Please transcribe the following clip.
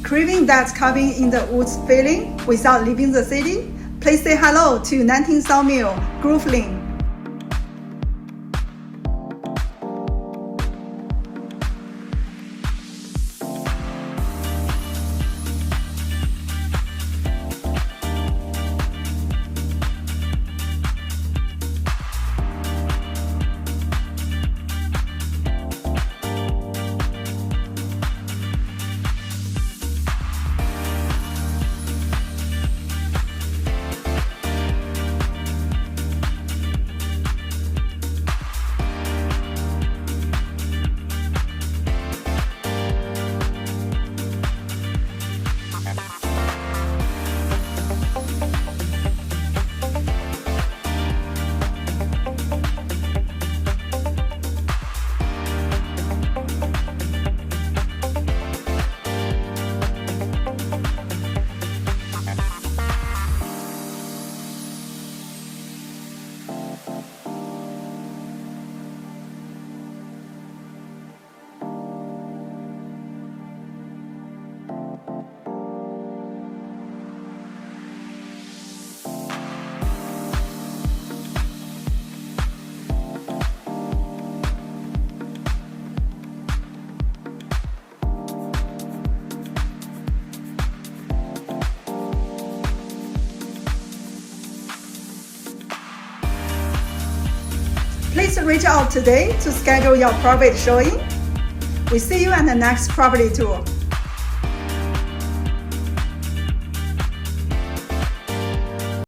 Craving that cabin in the woods feeling without leaving the city? Please say hello to 19 Sawmill, Grogan. Please reach out today to schedule your private showing. We see you at the next property tour.